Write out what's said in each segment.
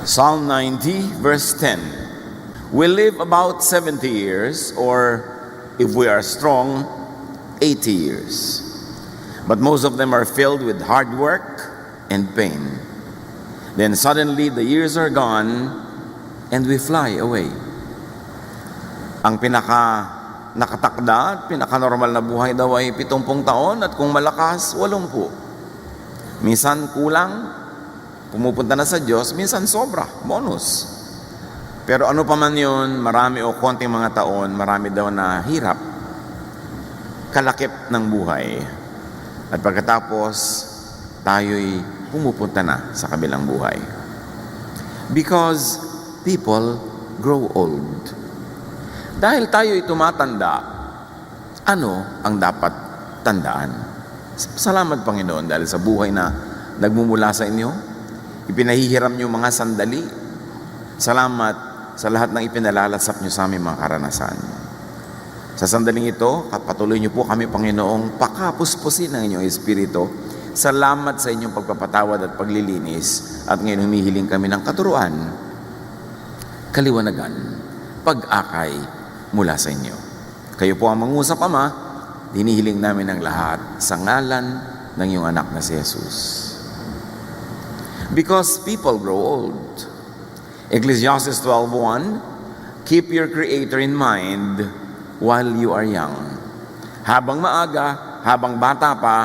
Psalm 90, verse 10. We live about 70 years, or if we are strong, 80 years. But most of them are filled with hard work and pain. Then suddenly the years are gone and we fly away. Ang nakatakda at pinaka-normal na buhay daw ay 70 taon at kung malakas, 80. Minsan kulang, pumupunta na sa Diyos, minsan sobra, bonus. Pero ano pa man yun, marami o konting mga taon, marami daw na hirap, kalakip ng buhay. At pagkatapos, tayo'y pumupunta na sa kabilang buhay. Because people grow old. Dahil tayo'y tumatanda, ano ang dapat tandaan? Salamat Panginoon dahil sa buhay na nagmumula sa inyo. Ipinahihiram niyo mga sandali. Salamat sa lahat ng ipinalalasap niyo sa aming mga karanasan. Sa sandaling ito, patuloy niyo po kami, Panginoong, pakapuspusin ng inyong Espiritu. Salamat sa inyong pagpapatawad at paglilinis. At ngayon humihiling kami ng katuruan, kaliwanagan, pag-akay mula sa inyo. Kayo po ang mangusap, Ama. Dinihiling namin ang lahat sa ngalan ng iyong anak na si Jesus. Because people grow old. Ecclesiastes 12:1, keep your Creator in mind while you are young. Habang maaga, habang bata pa,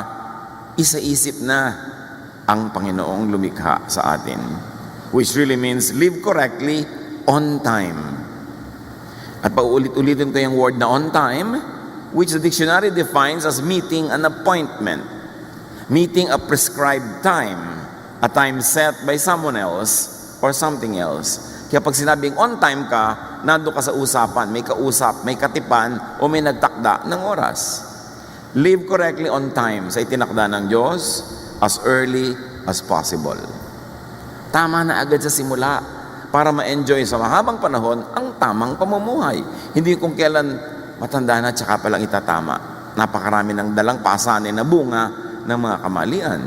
isa-isip na ang Panginoong lumikha sa atin. Which really means live correctly on time. At paulit-ulitin ko yung word na on time, which the dictionary defines as meeting an appointment. Meeting a prescribed time. A time set by someone else or something else. Kaya pag sinabing on time ka, nando ka sa usapan, may kausap, may katipan, o may nagtakda ng oras. Live correctly on time sa itinakda ng Diyos as early as possible. Tama na agad sa simula para ma-enjoy sa mahabang panahon ang tamang pamumuhay. Hindi kung kailan matanda na tsaka palang itatama. Napakarami ng dalang pasanin na bunga ng mga kamalian.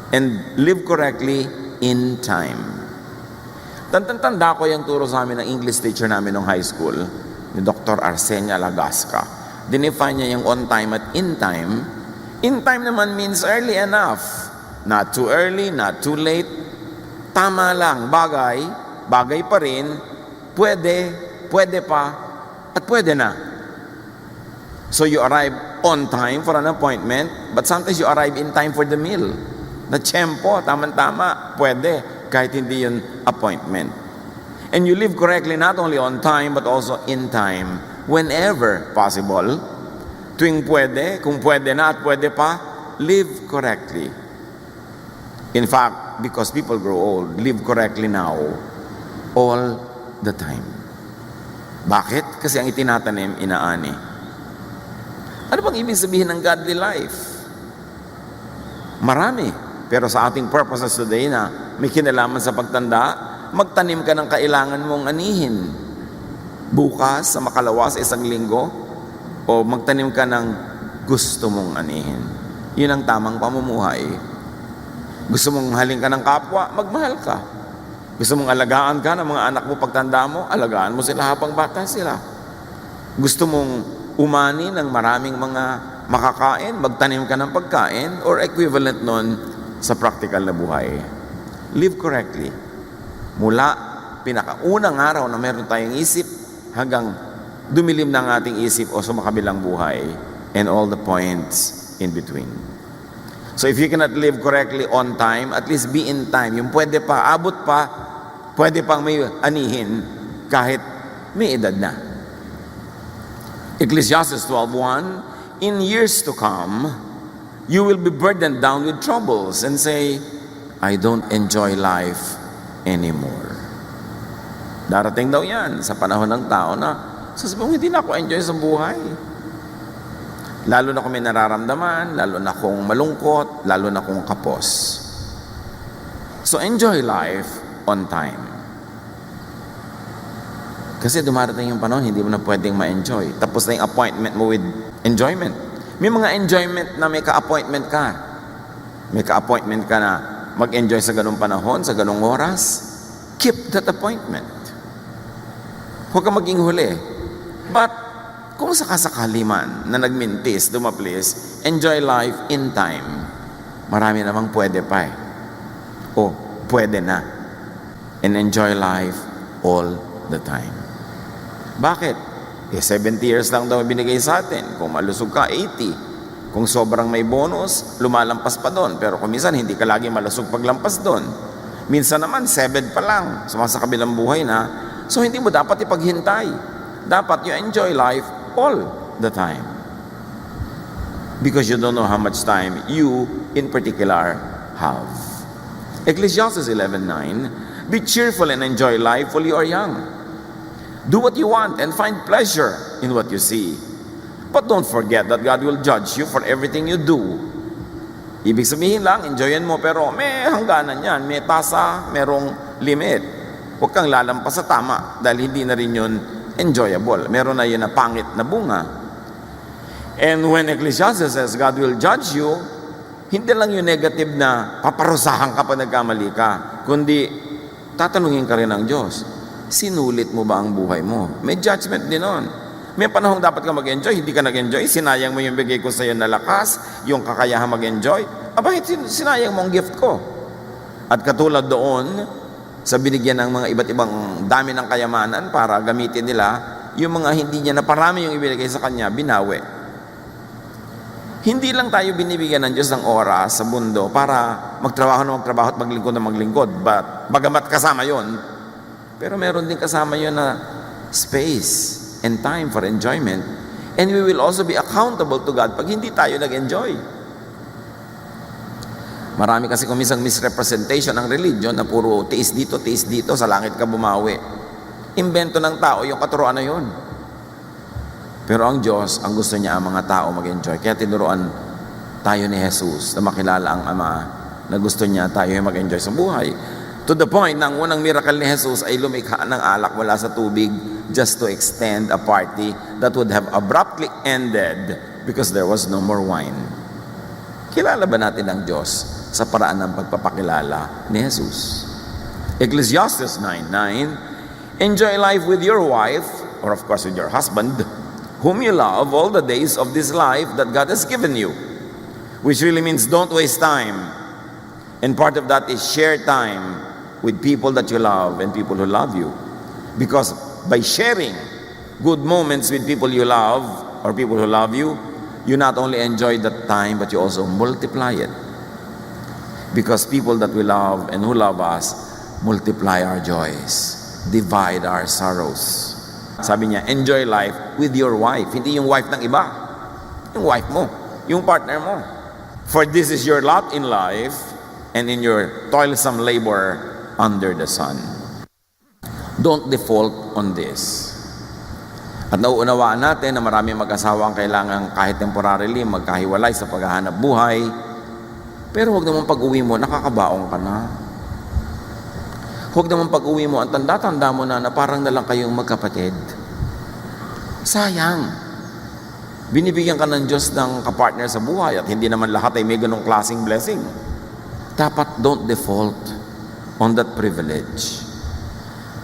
And live correctly in time. Tanda ko yung turo sa amin ng English teacher namin nung high school, ni Dr. Arsenia Lagasca. Dinefine niya yung on time at in time. In time naman means early enough. Not too early, not too late. Tama lang, bagay pa rin, pwede pa, at pwede na. So you arrive on time for an appointment, but sometimes you arrive in time for the meal. Na tiyempo, tama-tama, pwede, kahit hindi yun appointment. And you live correctly not only on time, but also in time, whenever possible. Tuwing pwede, kung pwede na at pwede pa, live correctly. In fact, because people grow old, live correctly now, all the time. Bakit? Kasi ang itinatanim, inaani. Ano bang ibig sabihin ng godly life? Marami. Pero sa ating purposes today na may kinalaman sa pagtanda, magtanim ka ng kailangan mong anihin. Bukas, sa makalawa, sa isang linggo, o magtanim ka ng gusto mong anihin. Yun ang tamang pamumuhay. Gusto mong haling ka ng kapwa, magmahal ka. Gusto mong alagaan ka ng mga anak mo pagtanda mo, alagaan mo sila habang bata sila. Gusto mong umani ng maraming mga makakain, magtanim ka ng pagkain, or equivalent nun sa practical na buhay. Live correctly. Mula pinakaunang araw na meron tayong isip hanggang dumilim ng ating isip o sa makabilang buhay, and all the points in between. So if you cannot live correctly on time, at least be in time. Yung pwede pa, abot pa, pwede pang may anihin kahit may edad na. Ecclesiastes 12:1, in years to come, you will be burdened down with troubles and say, I don't enjoy life anymore. Darating daw yan sa panahon ng tao na sasabihin, hindi na ako enjoy sa buhay. Lalo na kung may nararamdaman, lalo na kung malungkot, lalo na kung kapos. So enjoy life on time. Kasi dumarating yung panahon, hindi mo na pwedeng ma-enjoy. Tapos na yung appointment mo with enjoyment. May mga enjoyment na may ka-appointment ka. May ka-appointment ka na mag-enjoy sa ganung panahon, sa ganung oras. keep that appointment. Huwag kang maging huli. But, kung sakasakali man na nagmintis, dumaplis, enjoy life in time. Marami namang pwede pa eh. O, pwede na. And enjoy life all the time. Bakit? 70 years lang daw binigay sa atin. Kung malusog ka, 80. Kung sobrang may bonus, lumalampas pa doon. Pero kung minsan, hindi ka lagi malusog paglampas doon. Minsan naman, 7 pa lang. Sumasa kabilang buhay na. So, hindi mo dapat ipaghintay. Dapat you enjoy life all the time. Because you don't know how much time you, in particular, have. Ecclesiastes 11:9, be cheerful and enjoy life while you are young. Do what you want and find pleasure in what you see. But don't forget that God will judge you for everything you do. Ibig sabihin lang, enjoyin mo, pero may hangganan yan, may tasa, merong limit. Huwag kang lalampas sa tama dahil hindi na rin yun enjoyable. Meron na yun na pangit na bunga. And when Ecclesiastes says God will judge you, hindi lang yung negative na paparusahan ka pag nagkamali ka, kundi tatanungin ka rin ng Diyos, sinulit mo ba ang buhay mo? May judgment din nun. May panahong dapat ka mag-enjoy, hindi ka nag-enjoy, sinayang mo yung bigay ko sa iyo na lakas, yung kakayahan mag-enjoy. Bakit sinayang mo ang gift ko? At katulad doon, sa binigyan ng mga iba't ibang dami ng kayamanan para gamitin nila, yung mga hindi niya naparami yung ibinigay sa kanya, binawi. Hindi lang tayo binibigyan ng Diyos ng oras sa mundo para magtrabaho na magtrabaho at maglingkod na maglingkod. But bagamat kasama yon, pero meron din kasama yon na space and time for enjoyment. And we will also be accountable to God pag hindi tayo nag-enjoy. Marami kasi kumisang misrepresentation ng religion na puro tiis dito, sa langit ka bumawi. Imbento ng tao yung katuruan na yun. Pero ang Diyos, ang gusto niya ang mga tao mag-enjoy. Kaya tinuruan tayo ni Jesus na makilala ang Ama na gusto niya tayo mag-enjoy sa buhay. To the point na ang unang miracle ni Jesus ay lumikha ng alak mula sa tubig just to extend a party that would have abruptly ended because there was no more wine. Kilala ba natin ang Diyos sa paraan ng pagpapakilala ni Jesus? Ecclesiastes 9:9, enjoy life with your wife, or of course with your husband, whom you love all the days of this life that God has given you. Which really means don't waste time. And part of that is share time with people that you love and people who love you. Because by sharing good moments with people you love or people who love you, you not only enjoy that time, but you also multiply it. Because people that we love and who love us multiply our joys, divide our sorrows. Sabi niya, enjoy life with your wife. Hindi yung wife ng iba. Yung wife mo, yung partner mo. For this is your lot in life and in your toilsome labor under the sun. Don't default on this. At nauunawaan natin na maraming mag-asawa ang kailangan kahit temporarily magkahiwalay sa paghahanap buhay. Pero huwag naman pag-uwi mo, nakakabaong ka na. Huwag naman pag-uwi mo, ang tanda-tanda mo na parang na lang kayong magkapatid. Sayang. Binibigyan ka ng Diyos ng kapartner sa buhay at hindi naman lahat ay may ganong klaseng blessing. Dapat don't default on that privilege.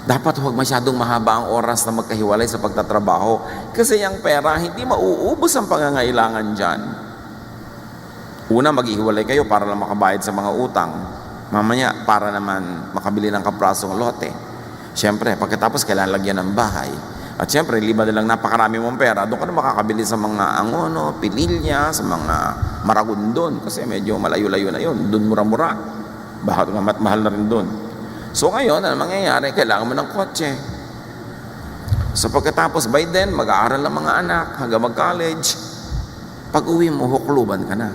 Dapat huwag masyadong mahaba ang oras na magkahiwalay sa pagtatrabaho kasi yung pera, hindi mauubos ang pangangailangan dyan. Una, maghihiwalay kayo para lang makabayad sa mga utang. Mamaya, para naman makabili ng kaprasong lote. Siyempre, pagkatapos kailangan lagyan ng bahay. At siyempre, liba nilang napakarami mong pera, doon ka na makakabili sa mga angono, pililya, sa mga maragundon. Kasi medyo malayo-layo na yun. Doon mura-mura. Bakit nga mahal na rin doon. So ngayon, ano mangyayari? Kailangan mo ng kotse. So pagkatapos, by then, mag-aaral ng mga anak, hanggang mag-college. Pag uwi mo, hukluban ka na.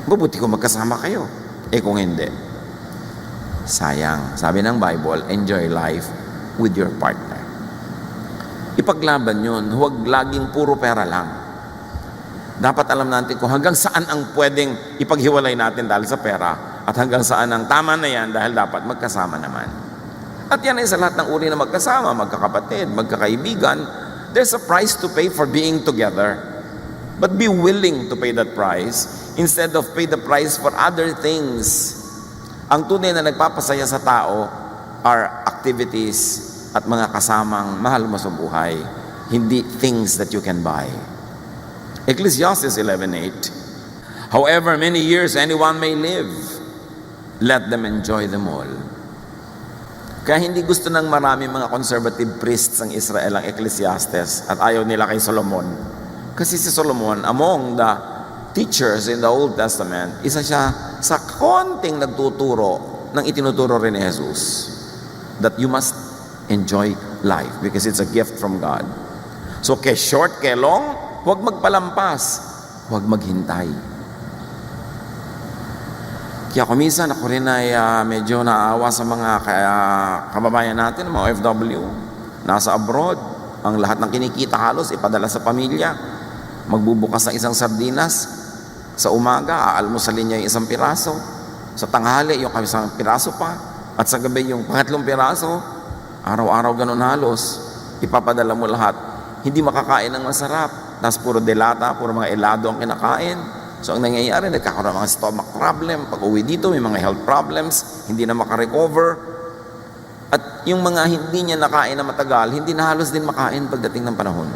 Mabuti kung magkasama kayo. Kung hindi, sayang. Sabi ng Bible, enjoy life with your partner. Ipaglaban yun. Huwag laging puro pera lang. Dapat alam natin kung hanggang saan ang pwedeng ipaghiwalay natin dahil sa pera at hanggang saan ang tama na yan dahil dapat magkasama naman. At yan ay sa lahat ng uri na magkasama, magkakapatid, magkakaibigan. There's a price to pay for being together. But be willing to pay that price instead of pay the price for other things. Ang tunay na nagpapasaya sa tao, are activities at mga kasamang mahal mo sa buhay, hindi things that you can buy. Ecclesiastes 11:8, however many years anyone may live, let them enjoy them all. Kaya hindi gusto ng marami mga conservative priests ng Israel ang Ecclesiastes at ayaw nila kay Solomon. Kasi si Solomon, among the teachers in the Old Testament, isa siya sa konting nagtuturo ng itinuturo rin ni Jesus, that you must enjoy life because it's a gift from God. So kay short, kay long, huwag magpalampas, huwag maghintay. Kaya kuminsan ako rin ay medyo naawa sa mga kababayan natin, mga OFW, nasa abroad, ang lahat ng kinikita halos ipadala sa pamilya. Magbubukas ng isang sardinas sa umaga, aalmusalin niya yung isang piraso, sa tanghali yung isang piraso pa, at sa gabi yung pangatlong piraso. Araw-araw ganun halos, ipapadala mo lahat. Hindi makakain ng masarap, tapos puro delata, puro mga helado ang kinakain. So ang nangyayari, nagkakaroon ng mga stomach problem. Pag uwi dito, may mga health problems, hindi na makarecover. At yung mga hindi niya nakain na matagal, hindi na halos din makain pagdating ng panahon.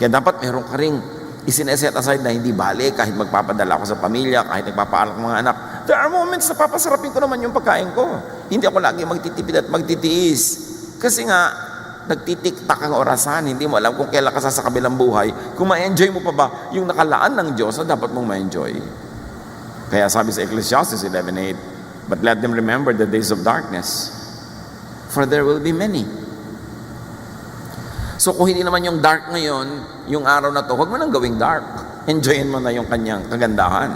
Kaya dapat meron ka ring isineset aside na hindi balik kahit magpapadala ako sa pamilya, kahit nagpapaalak ng mga anak. There are moments na papasarapin ko naman yung pagkain ko. Hindi ako lagi magtitipid at magtitiis. Kasi nga, nagtitik-tak ang orasan, hindi mo alam kung kailan ka sa kabilang buhay, kung ma-enjoy mo pa ba yung nakalaan ng Diyos na dapat mong ma-enjoy. Kaya sabi sa Ecclesiastes 11:8, but let them remember the days of darkness, for there will be many. So kung hindi naman yung dark ngayon, yung araw na to, huwag mo nang gawing dark. Enjoyin mo na yung kanyang kagandahan.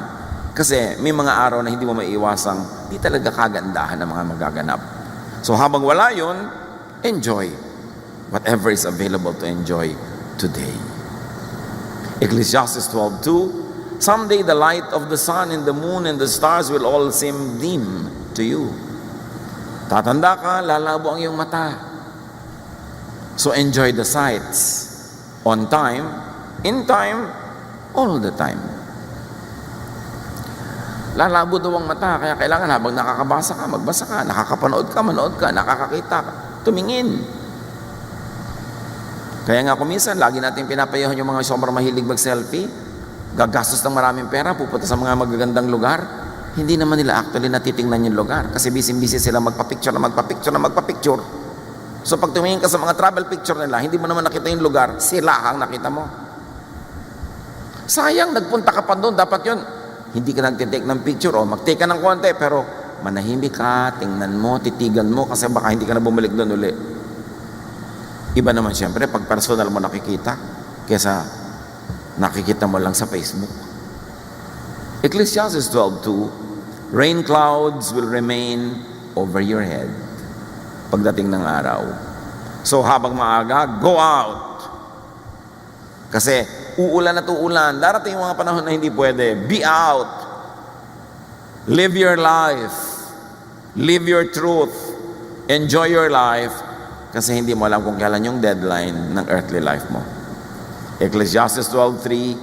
Kasi may mga araw na hindi mo maiiwasang di talaga kagandahan ng mga magaganap. So habang wala yun, enjoy whatever is available to enjoy today. Ecclesiastes 12:2, someday the light of the sun and the moon and the stars will all seem dim to you. Tatanda ka, lalabo ang iyong mata. So enjoy the sights on time, in time, all the time. Lalabo daw ang mata, kaya kailangan habang nakakabasa ka, magbasa ka, nakakapanood ka, manood ka, nakakakita ka, tumingin. Kaya nga kuminsan, lagi natin pinapayahan yung mga sobrang mahilig mag-selfie, gagastos ng maraming pera, pupunta sa mga magagandang lugar, hindi naman nila actually natitingnan yung lugar kasi busy-busy sila magpa-picture na magpa-picture. So pag tumingin ka sa mga travel picture nila, hindi mo naman nakita yung lugar, sila ang nakita mo. Sayang, nagpunta ka pa doon, dapat yun. Hindi ka nagtitake ng picture o mag-take ka ng konti, pero manahimik ka, tingnan mo, titigan mo kasi baka hindi ka na bumalik doon uli. Iba naman siyempre pag personal mo nakikita kesa nakikita mo lang sa Facebook. Ecclesiastes 12:2, rain clouds will remain over your head pagdating ng araw. So habang maaga, go out. Kasi uulan at uulan. Darating yung mga panahon na hindi pwede. Be out. Live your life. Live your truth. Enjoy your life. Kasi hindi mo alam kung kailan yung deadline ng earthly life mo. Ecclesiastes 12:3,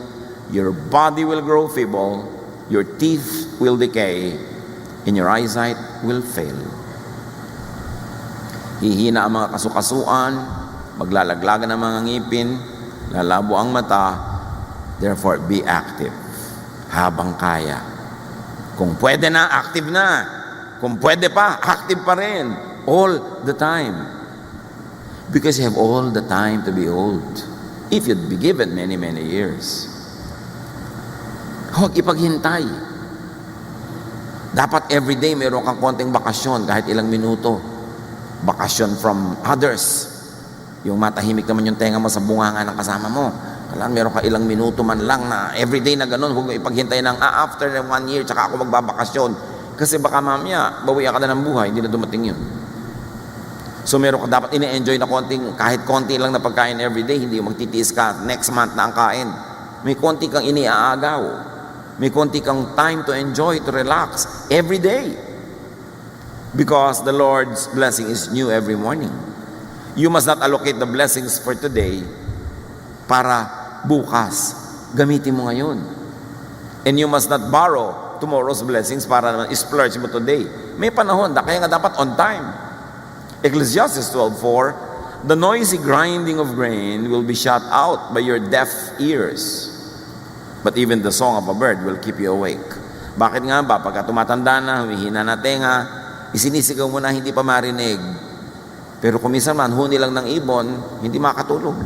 your body will grow feeble, your teeth will decay, and your eyesight will fail. Hihina ang mga kasukasuan, maglalaglagan ang mga ngipin, lalabo ang mata, therefore be active habang kaya. Kung pwede na, active na. Kung pwede pa, active pa rin. All the time. Because you have all the time to be old. If you'd be given many, many years. Huwag ipaghintay. Dapat everyday meron kang konting bakasyon kahit ilang minuto. Bakasyon from others. Yung matahimik naman yung tenga mo sa bunganga ng kasama mo. Kailangan meron ka ilang minuto man lang na everyday na ganun. Huwag ipaghintay ng after 1 year tsaka ako magbabakasyon. Kasi baka mamaya, bawian ka na ng buhay, hindi na dumating yun. So meron ka dapat ini-enjoy na kahit konti lang na pagkain everyday, hindi magtitiis ka, next month na ang kain. May konti kang iniaagaw. May konti kang time to enjoy, to relax, every day. Because the Lord's blessing is new every morning. You must not allocate the blessings for today para bukas. Gamitin mo ngayon. And you must not borrow tomorrow's blessings para naman splurge mo today. May panahon, kaya nga dapat on time. Ecclesiastes 12:4, the noisy grinding of grain will be shut out by your deaf ears, but even the song of a bird will keep you awake. Bakit nga ba? Pagka tumatanda na, humihina na tenga, isinisigaw mo na hindi pa marinig. Pero kung minsan man, huni lang ng ibon, hindi makatulog.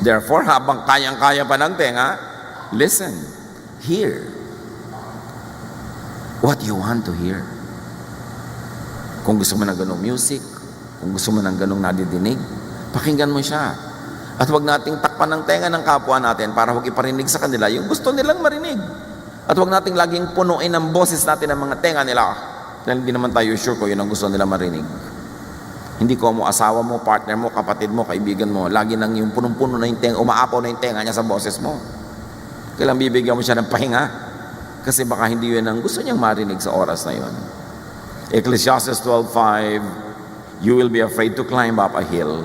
Therefore, habang kayang-kaya pa ng tenga, listen, hear what you want to hear. Kung gusto mo ng ganong music, kung gusto mo ng ganong nadidinig, pakinggan mo siya. At huwag nating takpan ng tenga ng kapwa natin para huwag iparinig sa kanila yung gusto nilang marinig. At huwag nating laging punuin ang boses natin ng mga tenga nila dahil hindi naman tayo sure kung yun ang gusto nila marinig. Hindi ko mo asawa mo, partner mo, kapatid mo, kaibigan mo, lagi nang yung punong-puno na yung tenga, umaapaw na yung tenga niya sa boses mo. Kailang bibigyan mo siya ng pahinga kasi baka hindi yun ang gusto niyang marinig sa oras na yun. Ecclesiastes 12:5, you will be afraid to climb up a hill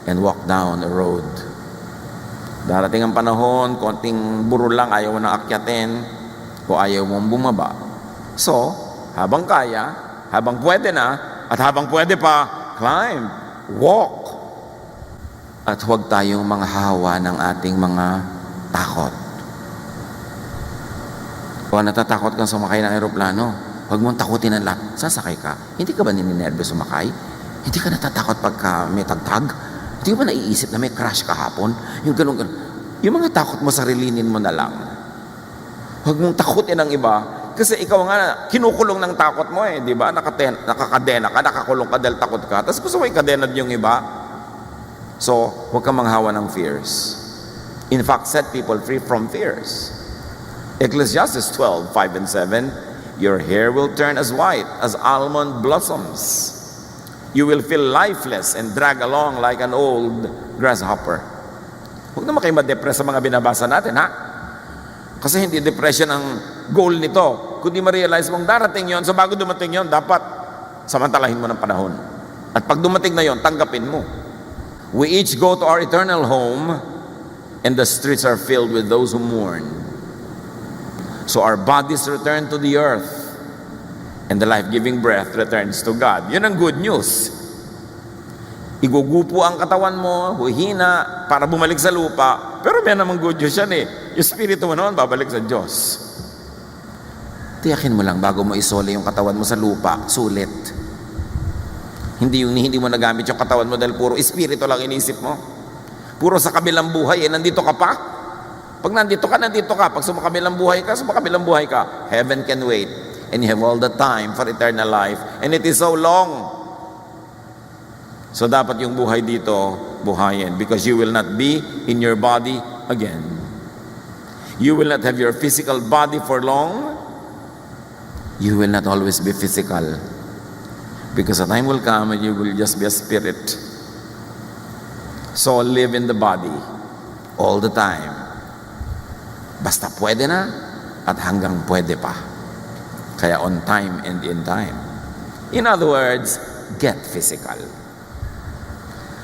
and walk down a road. Darating ang panahon, konting burol lang, ayaw mo nang akyatin o ayaw mong bumaba. So, habang kaya, habang pwede na, at habang pwede pa, climb, walk. At huwag tayong manghahawa ng ating mga takot. O natatakot kang sumakay ng aeroplano, huwag mong takutin ang lahat. Sasakay ka. Hindi ka ba nininervous sumakay? Hindi ka natatakot pagka may tagtag? Hindi ka ba naiisip na may crash kahapon? Yung ganun. Yung mga takot mo, sarilinin mo na lang. Huwag mong takutin ang iba. Kasi ikaw nga, kinukulong ng takot mo eh, di ba? Nakakadena ka, nakakulong ka dahil takot ka. Tapos gusto mo ikadenad yung iba. So, huwag kang manghawa ng fears. In fact, set people free from fears. Ecclesiastes 12:5 and 7, your hair will turn as white as almond blossoms. You will feel lifeless and drag along like an old grasshopper. Huwag naman kayo ma-depress sa mga binabasa natin, ha? Kasi hindi depression ang goal nito. Kundi ma-realize mong darating yon, so bago dumating yon, dapat samantalahin mo ng panahon. At pag dumating na yon, tanggapin mo. We each go to our eternal home, and the streets are filled with those who mourn. So our bodies return to the earth, and the life-giving breath returns to God. Yun ang good news. Igugupo ang katawan mo, huhina, para bumalik sa lupa. Pero may namang good news yan eh. Yung spirito mo naman, babalik sa Diyos. Tiyakin mo lang bago mo isole yung katawan mo sa lupa, sulit. Hindi mo nagamit yung katawan mo dahil puro espiritu lang inisip mo. Puro sa kabilang buhay, nandito ka pa. Pag nandito ka, nandito ka. Pag sumakabilang buhay ka, sumakabilang buhay ka. Heaven can wait. And you have all the time for eternal life. And it is so long. So dapat yung buhay dito, buhayin. Because you will not be in your body again. You will not have your physical body for long. You will not always be physical. Because a time will come and you will just be a spirit. So live in the body all the time. Basta pwede na at hanggang pwede pa. Kaya on time and in time. In other words, get physical.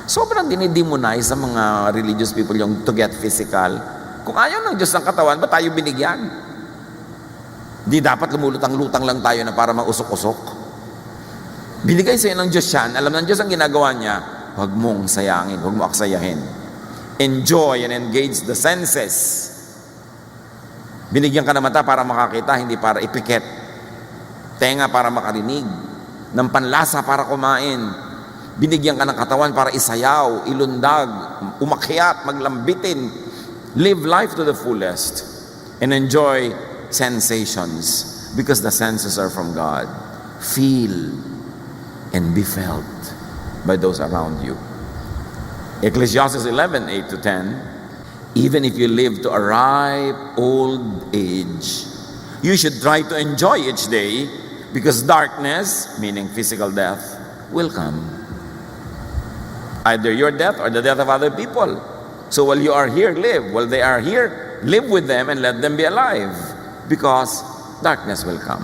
Sobrang dinidemonize sa mga religious people yung to get physical. Kung ayaw ng Diyos ng katawan, ba tayo binigyan? Di dapat lumulutang-lutang lang tayo na para mausok-usok. Binigay sa'yo ng Diyos yan. Alam ng Diyos ang ginagawa niya. Huwag mong sayangin, huwag mo aksayahin. Enjoy and engage the senses. Binigyan ka ng mata para makakita, hindi para ipikit. Tenga para makarinig. Ng panlasa para kumain. Binigyan ka ng katawan para isayaw, ilundag, umakyat, maglambitin. Live life to the fullest. And enjoy sensations. Because the senses are from God. Feel and be felt by those around you. Ecclesiastes 11:8-10, even if you live to a ripe old age, you should try to enjoy each day because darkness, meaning physical death, will come. Either your death or the death of other people. So while you are here, live. While they are here, live with them and let them be alive because darkness will come.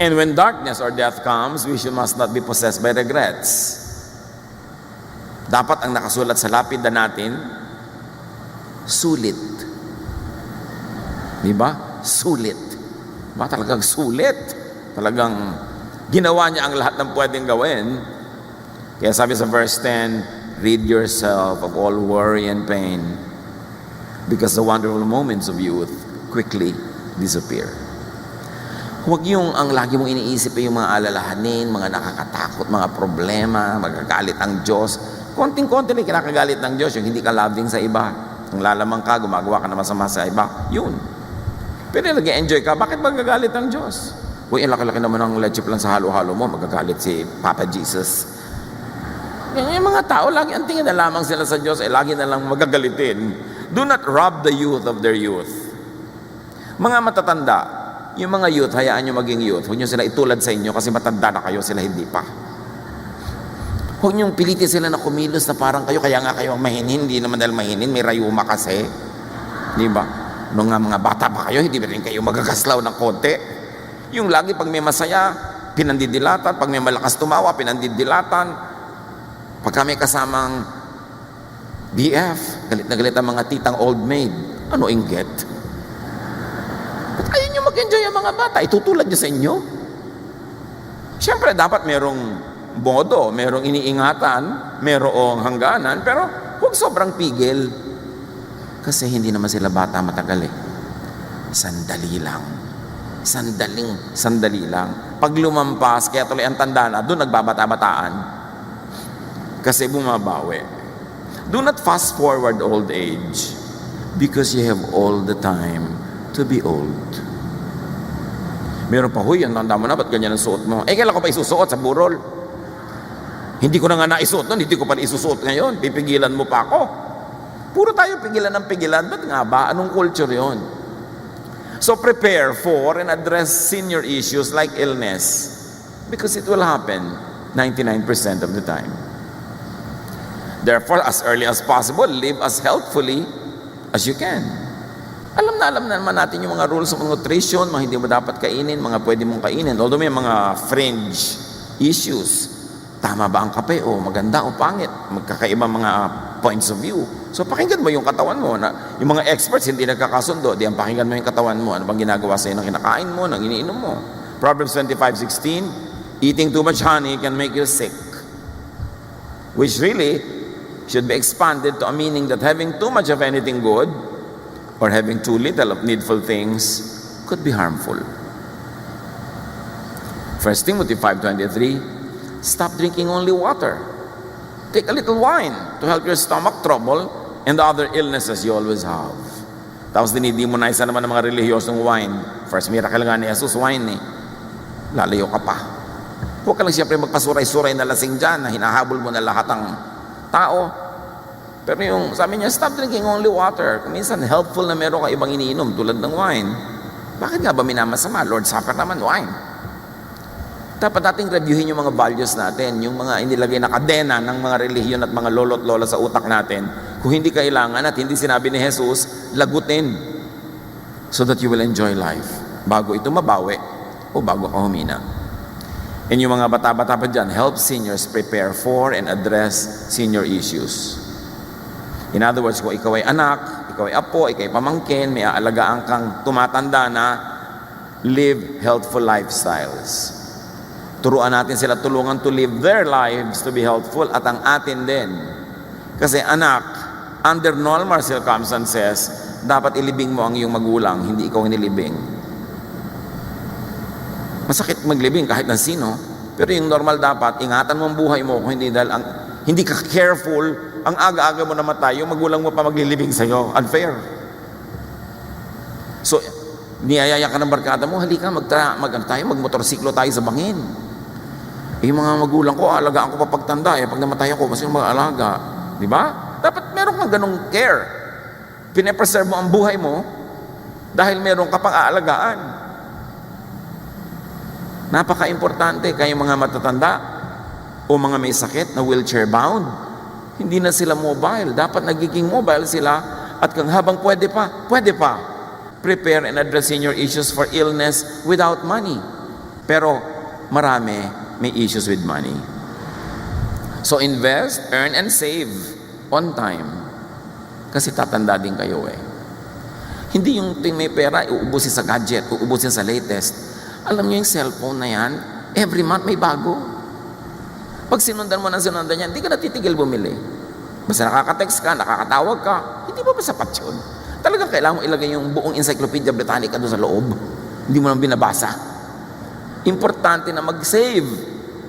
And when darkness or death comes, we must not be possessed by regrets. Dapat ang nakasulat sa lapid na natin, sulit. Diba? Sulit. Ba talagang sulit? Talagang Ginawa niya ang lahat ng pwedeng gawin. Kaya sabi sa verse 10, rid yourself of all worry and pain because the wonderful moments of youth quickly disappear. Huwag yung ang lagi mong iniisip ay yung mga alalahanin, mga nakakatakot, mga problema, magagalit ang Diyos. Konting-konti lang kinakagalit ng Diyos, yung hindi ka loving sa iba. Ang lalamang ka, gumagawa ka na masama sa iba. Yun. Pero nag-enjoy ka, bakit magagalit ang Diyos? Uy, laki-laki naman ang leche plan sa halo-halo mo, magagalit si Papa Jesus. Yung mga tao, lagi ang tingin na lamang sila sa Diyos, lagi na lang magagalitin. Do not rob the youth of their youth. Mga matatanda, yung mga youth, hayaan nyo maging youth. Huwag nyo sila itulad sa inyo kasi matanda na kayo, sila hindi pa. Huwag nyo pilitin sila na kumilos na parang kayo, kaya nga kayo mahinin, hindi naman dahil mahinin, may rayuma kasi. Di ba? Nung nga mga bata pa kayo, hindi ba rin kayo magagaslaw ng konti? Yung lagi pag may masaya, pinandidilatan, pag may malakas tumawa, pinandidilatan. Pag may kasamang BF, galit na galit ang mga titang old maid, ano inggit? Ba't ayaw nyo mag-enjoy ang mga bata? Itutulad nyo sa inyo? Siyempre, dapat merong bodo, merong iniingatan, merong hangganan, pero huwag sobrang pigil. Kasi hindi naman sila bata matagal eh. Sandali lang. Sandali lang. Pag lumampas, kaya tuloy ang tanda na, doon nagbabata-bataan. Kasi bumabawi. Do not fast forward old age because you have all the time to be old. Meron pa, huy, ang tanda mo na, ba't ganyan ang suot mo? Kailan ko pa isusuot sa burol? Hindi ko na nga naisuot nun, hindi ko pa isusuot ngayon. Pipigilan mo pa ako. Puro tayo pigilan ng pigilan. Ba't nga ba? Anong culture yon? So prepare for and address senior issues like illness because it will happen 99% of the time. Therefore, as early as possible, live as healthfully as you can. Alam na naman natin yung mga rules of nutrition, mga hindi mo dapat kainin, mga pwede mong kainin. Although may mga fringe issues. Tama ba ang kape? O maganda o pangit? Magkakaiba mga points of view. So pakinggan mo yung katawan mo. Yung mga experts hindi nagkakasundo, di ang pakinggan mo yung katawan mo. Ano bang ginagawa sa'yo ng kinakain mo, ng iniinom mo? Proverbs 25:16, eating too much honey can make you sick. Which really should be expanded to a meaning that having too much of anything good or having too little of needful things could be harmful. 1 Timothy 5:23, stop drinking only water. Take a little wine to help your stomach trouble and the other illnesses you always have. Tapos dinidemonize naman ng mga relihiyosong wine. First miracle nga ni Jesus, wine eh. Lalayo ka pa. Huwag ka lang siyempre magpasuray-suray na lasing dyan na hinahabol mo na lahat ng tao. Pero yung sabi niya, stop drinking only water. Minsan helpful na meron ka ibang iniinom tulad ng wine. Bakit nga ba minamasama? Lord Supper naman, wine. Dapat nating reviewin yung mga values natin, yung mga inilagay na kadena ng mga relihiyon at mga lolo't lola sa utak natin. Kung hindi kailangan at hindi sinabi ni Jesus, lagutin so that you will enjoy life bago ito mabawi o bago ka humina. And yung mga bata-bata pa dyan, help seniors prepare for and address senior issues. In other words, kung ikaw ay anak, ikaw ay apo, ikaw ay pamangkin, may aalagaan kang tumatanda na, live healthful lifestyles. Turuan natin sila, tulungan to live their lives to be healthful at ang atin din. Kasi anak, under normal circumstances, dapat ilibing mo ang iyong magulang, hindi ikaw nilibing. Masakit maglibing kahit ng sino, pero yung normal dapat, ingatan mo ang buhay mo kung hindi dahil hindi ka careful, ang aga-aga mo namatay, yung magulang mo pa maglilibing sa'yo. Unfair. So, niyayaya ka ng barkada mo, halika, magmotorsiklo tayo sa bangin. Yung mga magulang ko, alagaan ko pa pagtanda, pag namatay ako, mas yung mag-alaga. Di ba? Dapat meron kang ganong care. Pine-preserve mo ang buhay mo dahil meron ka pang aalagaan. Napaka-importante kayong mga matatanda o mga may sakit na wheelchair bound. Hindi na sila mobile. Dapat nagiging mobile sila at kung habang pwede pa. Prepare and address senior issues for illness without money. Pero marami may issues with money. So invest, earn, and save on time. Kasi tatanda din kayo eh. Hindi yung may pera, uubusin sa gadget, uubusin sa latest. Alam niyo yung cellphone na yan, Every month may bago. Pag sinundan mo ng sinundan yan, hindi ka natitigil bumili. Basta nakaka-text ka, nakakatawag ka, hindi ba sapat yun? Talagang kailangan mo ilagay yung buong Encyclopedia Britannica doon sa loob. Hindi mo nang binabasa. Importante na mag-save.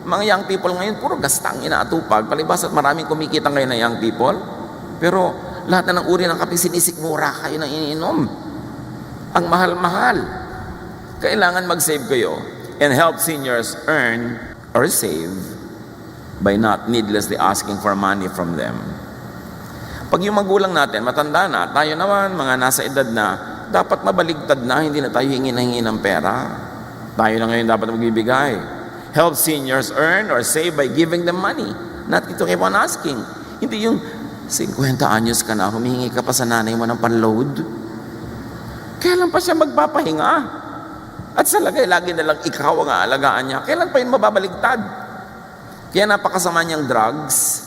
Mga young people ngayon, puro gastang inaatupag. Palibas at maraming kumikita ngayon na young people. Pero lahat na ng uri ng kape, sinisikmura kayo ng iniinom. Ang mahal-mahal. Kailangan mag-save kayo and help seniors earn or save by not needlessly asking for money from them. Pag yung magulang natin, matanda na, tayo naman, mga nasa edad na, dapat mabaligtad na, hindi na tayo hingi ng pera. Tayo na ngayon dapat magbibigay. Help seniors earn or save by giving them money. Not to keep on asking. Hindi yung 50 anyos ka na, humihingi ka pa sa nanay mo ng panload. Kailan pa siya magpapahinga? At sa lagay, lagi na lang ikaw ang aalagaan niya. Kailan pa yun mababaligtad? Kaya napakasama niyang drugs.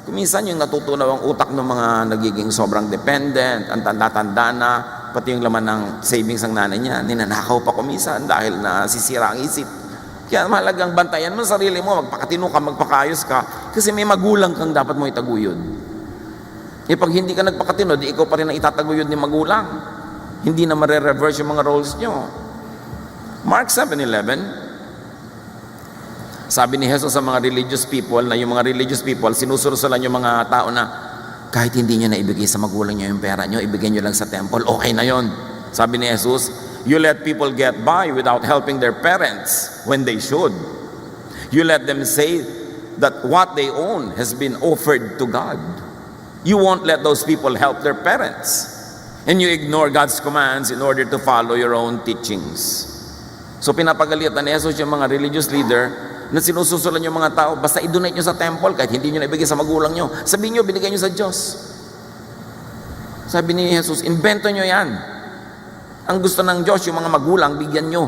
Kuminsan yung natutunaw ang utak ng mga nagiging sobrang dependent, ang tanda-tanda na, pati yung laman ng savings ng nanay niya, ninanakaw pa kuminsan dahil nasisira ang isip. Kaya mahalagang bantayan mo sarili mo, magpakatino ka, magpakayos ka, kasi may magulang kang dapat mo itaguyod. Pag hindi ka nagpakatino, di ikaw pa rin ang itataguyod ni magulang. Hindi na mare-reverse yung mga roles nyo. Mark 7:11, sabi ni Jesus sa mga religious people, na yung mga religious people, sinusurusulan yung mga tao na kahit hindi nyo na ibigay sa magulang nyo yung pera nyo, ibigay nyo lang sa temple, okay na yon. Sabi ni Jesus, you let people get by without helping their parents when they should. You let them say that what they own has been offered to God. You won't let those people help their parents. And you ignore God's commands in order to follow your own teachings. So pinapagalitan ni Jesus yung mga religious leader na sinususulan yung mga tao, basta i-donate nyo sa temple kahit hindi nyo naibigay sa magulang nyo. Sabihin nyo, binigay nyo sa Diyos. Sabi ni Jesus, invento nyo yan. Ang gusto ng Diyos, yung mga magulang, bigyan nyo.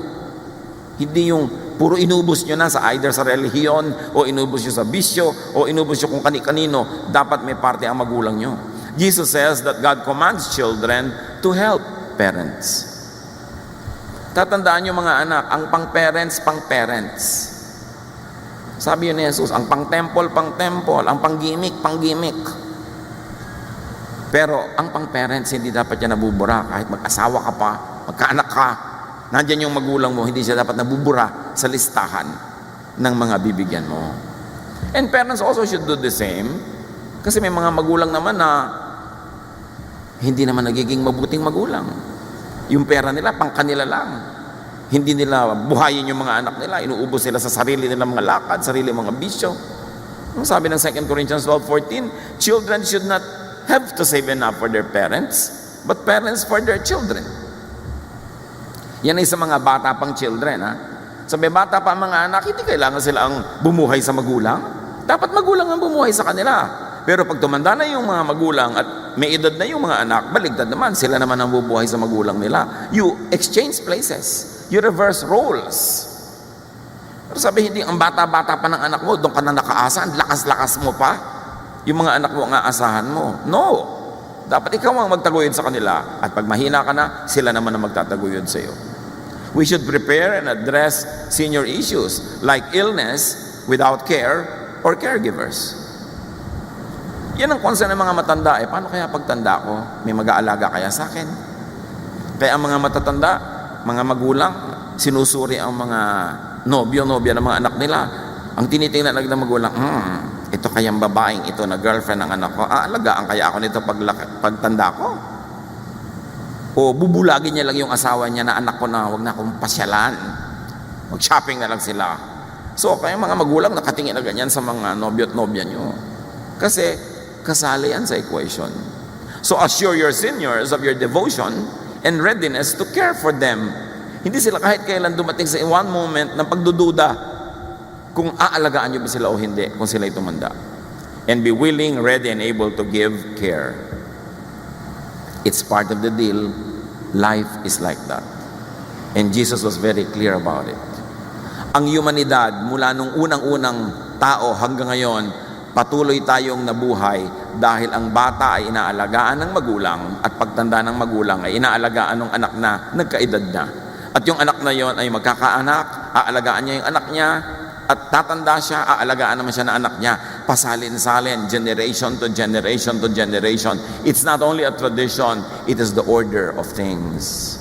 Hindi yung puro inubos nyo na sa either sa relihiyon, o inubos nyo sa bisyo, o inubos nyo kung kani-kanino. Dapat may parte ang magulang nyo. Jesus says that God commands children to help parents. Tatandaan nyo mga anak, ang pang-parents, pang-parents. Sabi yun ni Jesus, ang pang-temple, pang-temple, ang pang-gimmick, pang-gimmick. Pero ang pang-parents, hindi dapat yan nabubura. Kahit mag-asawa ka pa, magkaanak ka, nandyan yung magulang mo, hindi siya dapat nabubura sa listahan ng mga bibigyan mo. And parents also should do the same. Kasi may mga magulang naman na hindi naman nagiging mabuting magulang. Yung pera nila, pang kanila lang. Hindi nila buhayin yung mga anak nila. Inuubos nila sa sarili nilang mga lakad, sarili mga bisyo. Ang sabi ng 2 Corinthians 12:14, children should not have to save enough for their parents, but parents for their children. Yan ay sa mga bata pang children. Sa may bata pa mga anak, hindi kailangan sila ang bumuhay sa magulang. Dapat magulang ang bumuhay sa kanila. Pero pag tumanda na yung mga magulang at may edad na yung mga anak, baligtad naman, sila naman ang bubuhay sa magulang nila. You exchange places. You reverse roles. Pero sabi, hindi ang bata-bata pa ng anak mo, doon ka na nakaasa, ang lakas-lakas mo pa. Yung mga anak mo ang aasahan mo. No. Dapat ikaw ang magtaguyod sa kanila. At pag mahina ka na, sila naman ang magtataguyod sa iyo. We should prepare and address senior issues like illness without care or caregivers. Yan ang concern ng mga matanda. Paano kaya pagtanda ko? May mag-aalaga kaya sa akin? Kaya ang mga matatanda, mga magulang, sinusuri ang mga nobyo-nobya ng mga anak nila. Ang tinitingnan ng magulang, ito kayang babaeng ito na girlfriend ng anak ko, aalagaan kaya ako nito pagtanda ko? O bubulagin niya lang yung asawa niya na anak ko na huwag na akong pasyalan. Mag-shopping na lang sila. So, kaya mga magulang nakatingin na ganyan sa mga nobyo at nobya nyo. Kasi, kasali yan sa equation. So, assure your seniors of your devotion and readiness to care for them. Hindi sila kahit kailan dumating sa one moment ng pagdududa kung aalagaan nyo ba sila o hindi, kung sila'y tumanda. And be willing, ready, and able to give care. It's part of the deal. Life is like that. And Jesus was very clear about it. Ang humanidad, mula nung unang-unang tao hanggang ngayon, patuloy tayong nabuhay dahil ang bata ay inaalagaan ng magulang at pagtanda ng magulang ay inaalagaan ng anak na nagkaedad na. At yung anak na yon ay magkakaanak, aalagaan niya yung anak niya, at tatanda siya, aalagaan naman siya ng anak niya. Pasalin-salin, generation to generation to generation. It's not only a tradition, it is the order of things.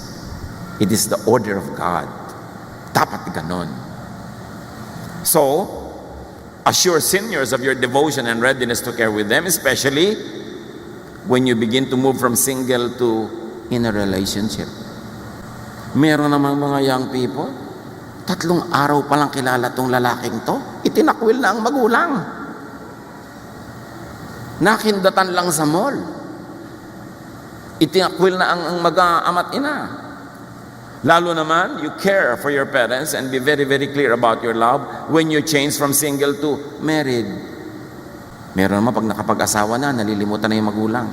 It is the order of God. Dapat ganon. So, assure seniors of your devotion and readiness to care with them, especially when you begin to move from single to in a relationship. Meron namang mga young people, 3 araw pa lang kilala tong lalaking to, itinakwil na ang magulang. Nakindatan lang sa mall. Itinakwil na ang mag-ama't ina. Lalo naman, you care for your parents and be very, very clear about your love when you change from single to married. Meron naman pag nakapag-asawa na, nalilimutan na yung magulang.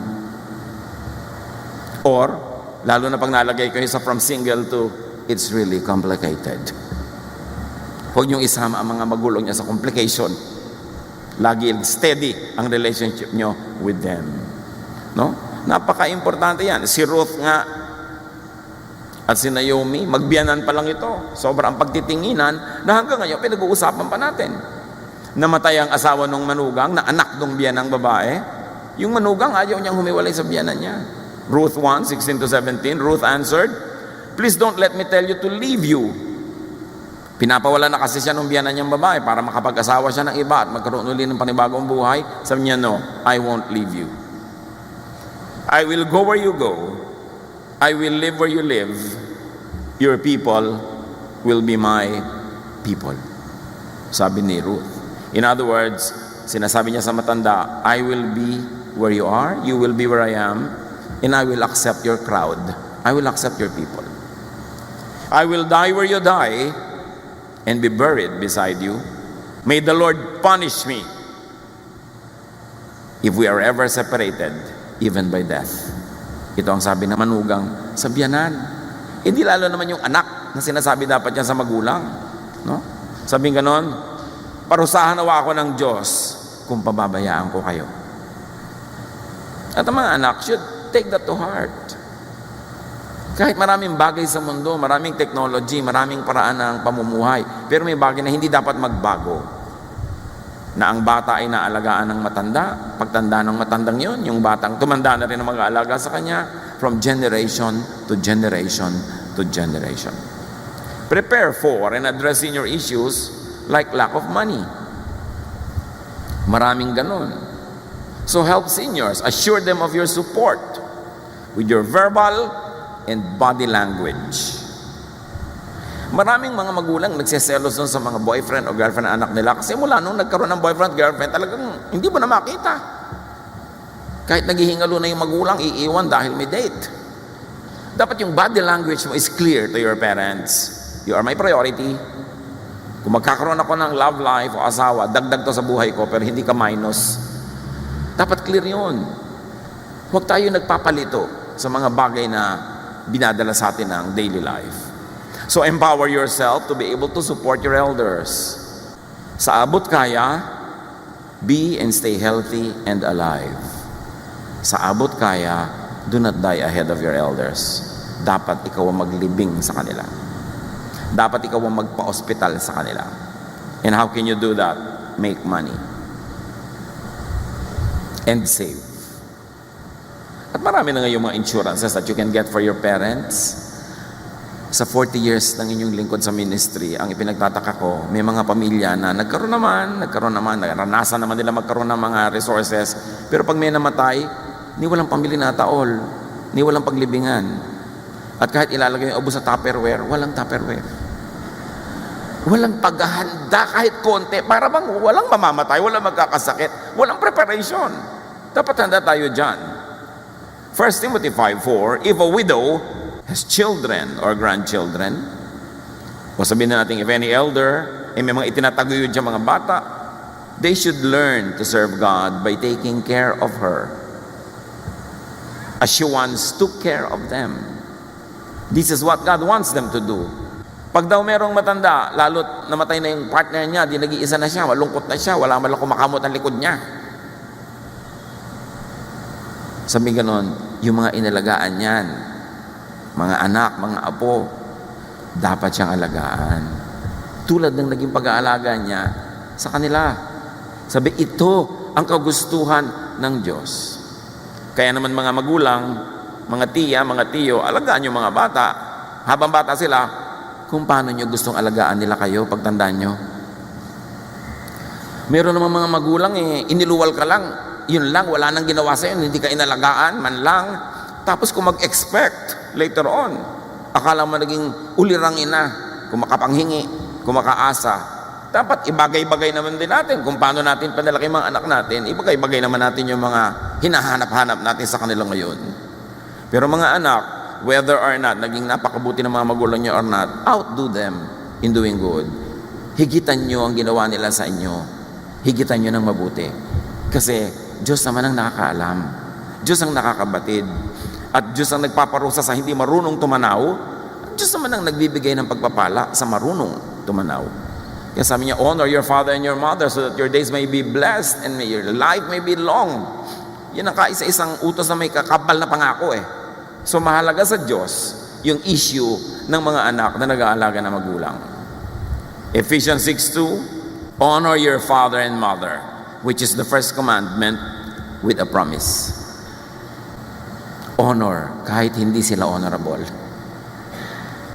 Or, lalo na pag nalagay kayo sa from single to, it's really complicated. Huwag niyong isama ang mga magulang niya sa complication. Lagi steady ang relationship niyo with them. No? Napaka-importante yan. Si Ruth nga, at si Naomi, magbiyanan pa lang ito. Sobrang pagtitinginan na hanggang ngayon pinag-uusapan pa natin. Namatay ang asawa ng manugang na anak ng biyanang babae. Yung manugang ayaw niyang humiwalay sa biyanan niya. Ruth 1:16-17, Ruth answered, "Please don't let me tell you to leave you." Pinapawala na kasi siya ng biyanan niyang babae para makapag-asawa siya ng iba at magkaroon ulit ng panibagong buhay. Sabi niya, "No, I won't leave you. I will go where you go. I will live where you live. Your people will be my people." Sabi ni Ruth. In other words, sinasabi niya sa matanda, I will be where you are, you will be where I am, and I will accept your crowd. I will accept your people. I will die where you die and be buried beside you. May the Lord punish me if we are ever separated, even by death. Ito ang sabi ng manugang sa biyanan. Hindi lalo naman yung anak na sinasabi dapat yan sa magulang. No? Sabi ganon, parusahan nawa ako ng Diyos kung pababayaan ko kayo. At ang mga anak should take that to heart. Kahit maraming bagay sa mundo, maraming technology, maraming paraan ng pamumuhay, pero may bagay na hindi dapat magbago. Na ang bata ay naalagaan ng matanda, pagtanda ng matandang yon, yung batang tumanda na rin ang mag-aalaga sa kanya, from generation to generation to generation. Prepare for and address senior issues like lack of money. Maraming ganun. So help seniors, assure them of your support with your verbal and body language. Maraming mga magulang nagseselos nun sa mga boyfriend o girlfriend ng anak nila kasi mula nung nagkaroon ng boyfriend, girlfriend, talagang hindi mo na makita. Kahit naghihingalo na yung magulang, iiwan dahil may date. Dapat yung body language mo is clear to your parents. You are my priority. Kung magkakaroon ako ng love life o asawa, dagdag to sa buhay ko pero hindi ka minus. Dapat clear yun. Huwag tayo nagpapalito sa mga bagay na binadala sa atin ng daily life. So empower yourself to be able to support your elders. Sa abot kaya, be and stay healthy and alive. Sa abot kaya, do not die ahead of your elders. Dapat ikaw ang maglibing sa kanila. Dapat ikaw ang magpa-hospital sa kanila. And how can you do that? Make money. And save. At marami na ngayong mga insurances that you can get for your parents. Sa 40 years ng inyong lingkod sa ministry, ang ipinagtataka ko, may mga pamilya na nagkaroon naman, naranasan naman nila magkaroon ng mga resources, pero pag may namatay, ni walang pambili na taol, ni walang paglibingan. At kahit ilalagay yung ubos sa Tupperware, walang Tupperware. Walang paghahanda kahit konti, para bang walang mamamatay, walang magkakasakit, walang preparation. Dapat handa tayo dyan. 1 Timothy 5:4, if a widow has children or grandchildren, o sabihin na natin, if any elder, may mga itinataguyod siya mga bata, they should learn to serve God by taking care of her, as she once took care of them. This is what God wants them to do. Pag daw merong matanda, lalo't namatay na yung partner niya, di nag-iisa na siya, malungkot na siya, wala man lang kumakamot ang likod niya. Sabi ganon, yung mga inalagaan niyan, mga anak, mga apo, dapat siyang alagaan. tulad ng naging pag-aalaga niya sa kanila. Sabi, ito ang kagustuhan ng Diyos. Kaya naman mga magulang, mga tiya, mga tiyo, alagaan yung mga bata. Habang bata sila, kung paano nyo gustong alagaan nila kayo pagtandaan nyo. Meron naman mga magulang, iniluwal ka lang, yun lang, wala nang ginawa sa'yo, hindi ka inalagaan, man lang. Tapos kung mag-expect later on, akala mo naging ulirangin na, kung makapanghingi, kung makaasa. Dapat ibagay-bagay naman din natin kung paano natin panalaki mga anak natin. Ibagay-bagay naman natin yung mga hinahanap-hanap natin sa kanila ngayon. Pero mga anak, whether or not, naging napakabuti ng mga magulang nyo or not, outdo them in doing good. Higitan nyo ang ginawa nila sa inyo. Higitan nyo ng mabuti. Kasi Diyos naman ang nakakaalam. Diyos ang nakakabatid. At Diyos ang nagpaparusa sa hindi marunong tumanaw. Diyos naman ang nagbibigay ng pagpapala sa marunong tumanaw. Kaya sabi niya, honor your father and your mother so that your days may be blessed and your life may be long. Yan ang kaisa-isang utos na may kakabal na pangako So mahalaga sa Diyos yung issue ng mga anak na nag-aalaga na magulang. Ephesians 6:2, honor your father and mother, which is the first commandment with a promise. Honor kahit hindi sila honorable.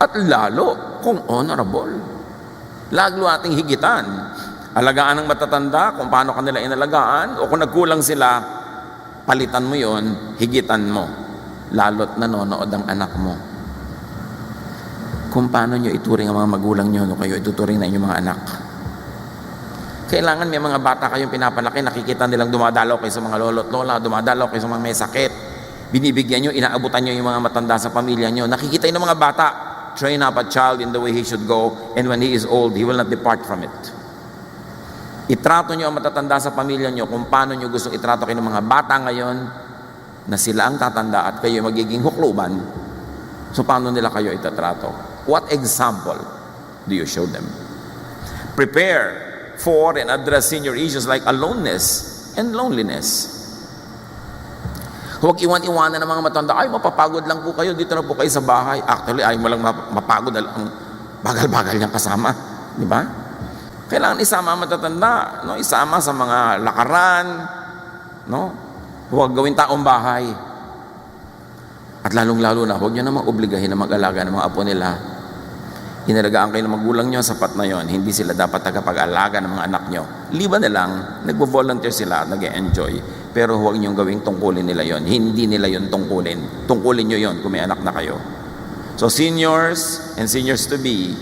At lalo kung honorable. Lalo ating higitan. Alagaan ng matatanda kung paano kanila inalagaan o kung nagkulang sila, palitan mo yon, higitan mo. Lalo't nanonood ang anak mo. Kung paano nyo ituring ang mga magulang nyo no kayo ituturing na inyong mga anak. Kailangan may mga bata kayong pinapalaki, nakikita nilang dumadalaw kayo sa mga lolo't lola, dumadalaw kayo sa mga may sakit. Binibigyan nyo, inaabutan nyo yung mga matanda sa pamilya nyo. Nakikita yung mga bata, train up a child in the way he should go, and when he is old, he will not depart from it. Itrato nyo ang matatanda sa pamilya nyo kung paano nyo gusto itrato kayo ng mga bata ngayon na sila ang tatanda at kayo magiging hukluban. So paano nila kayo itatrato? What example do you show them? Prepare for and address senior issues like aloneness and loneliness. Huwag iwan-iwanan ng mga matanda, ay mapapagod lang po kayo, dito na po kayo sa bahay. Actually, ay mo lang mapagod, ang bagal-bagal niyang kasama. Di ba? Kailangan isama ang matatanda, no? Isama sa mga lakaran, no? Huwag gawin taong bahay. At lalong-lalo na, huwag niyo namang obligahin na mag-alaga ng mga apo nila. Inalagaan kayo ng magulang niyo, sapat na yon. Hindi sila dapat tagapag-alaga ng mga anak niyo. Liban na lang, nagvo-volunteer sila at nag-enjoy. Pero huwag niyong gawing tungkulin nila yon. Hindi nila yon tungkulin. Tungkulin niyo yon kung may anak na kayo. So seniors and seniors to be,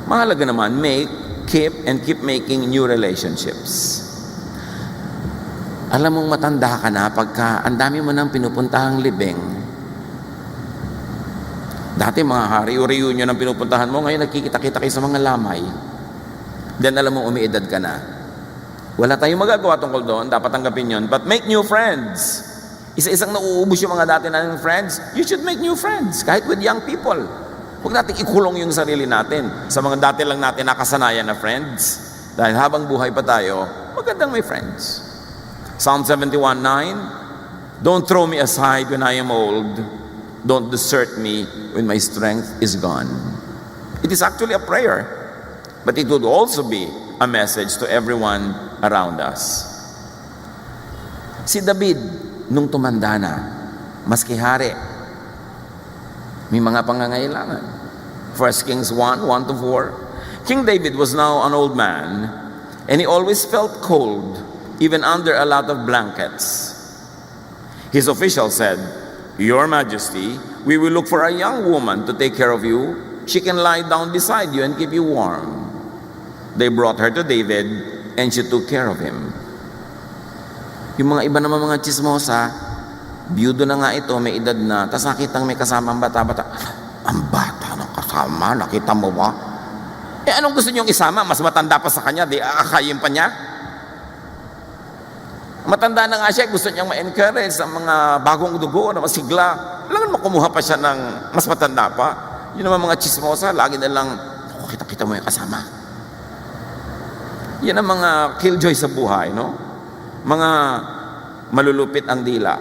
mahalaga naman, keep making new relationships. Alam mong matanda ka na pagka ang dami mo nang pinupuntahang libing. Dati mga hari-reunion ang pinupuntahan mo, ngayon nagkikita-kita kayo sa mga lamay. Then alam mo, umiedad ka na. Wala tayong magagawa tungkol doon, dapat tanggapin yun. But make new friends. Isa-isang nauubos yung mga dati nating friends, you should make new friends, kahit with young people. Huwag natin ikulong yung sarili natin sa mga dati lang natin nakasanayan na friends. Dahil habang buhay pa tayo, magandang may friends. Psalm 71:9, don't throw me aside when I am old. Don't desert me when my strength is gone. It is actually a prayer, but it would also be a message to everyone around us. Si David, nung tumanda na, maski hari, may mga pangangailangan. 1 Kings 1:1-4. King David was now an old man, and he always felt cold, even under a lot of blankets. His official said, Your Majesty, we will look for a young woman to take care of you. She can lie down beside you and keep you warm. They brought her to David, and she took care of him. Yung mga iba naman mga chismosa, biyudo na nga ito, may edad na, tas nakitang may kasama ang bata-bata. Ang bata ng kasama, nakita mo ba? Anong gusto niyong isama? Mas matanda pa sa kanya, di aakayin pa niya? Matanda na nga siya, gusto niyang ma-encourage sa mga bagong dugo na masigla. Kailangan makumuha pa siya ng mas matanda pa. Yun naman mga chismosa, lagi na lang, kita-kita mo yung kasama. Yan ang mga killjoy sa buhay, no? Mga malulupit ang dila.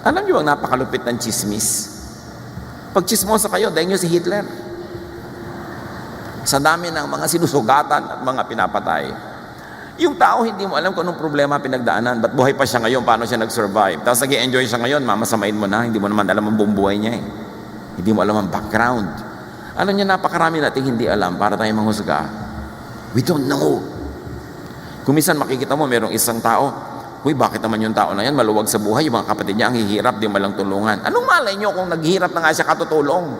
Alam niyo bang napakalupit ng chismis? Pag chismosa kayo, dahil niyo si Hitler. Sa dami ng mga sinusugatan at mga pinapatay. Yung tao, hindi mo alam kung anong problema pinagdaanan. Ba't buhay pa siya ngayon? Paano siya nag-survive? Tapos nag-enjoy siya ngayon, mamasamain mo na. Hindi mo naman alam ang buong buhay niya eh. Hindi mo alam ang background. Alam niya, napakarami nating hindi alam para tayo manghusga. We don't know. Kung minsan makikita mo, merong isang tao, uy, bakit naman yung tao na yan, maluwag sa buhay, yung mga kapatid niya, ang hihirap, di malang tulungan. Anong malay niyo kung naghihirap na nga siya katutulong?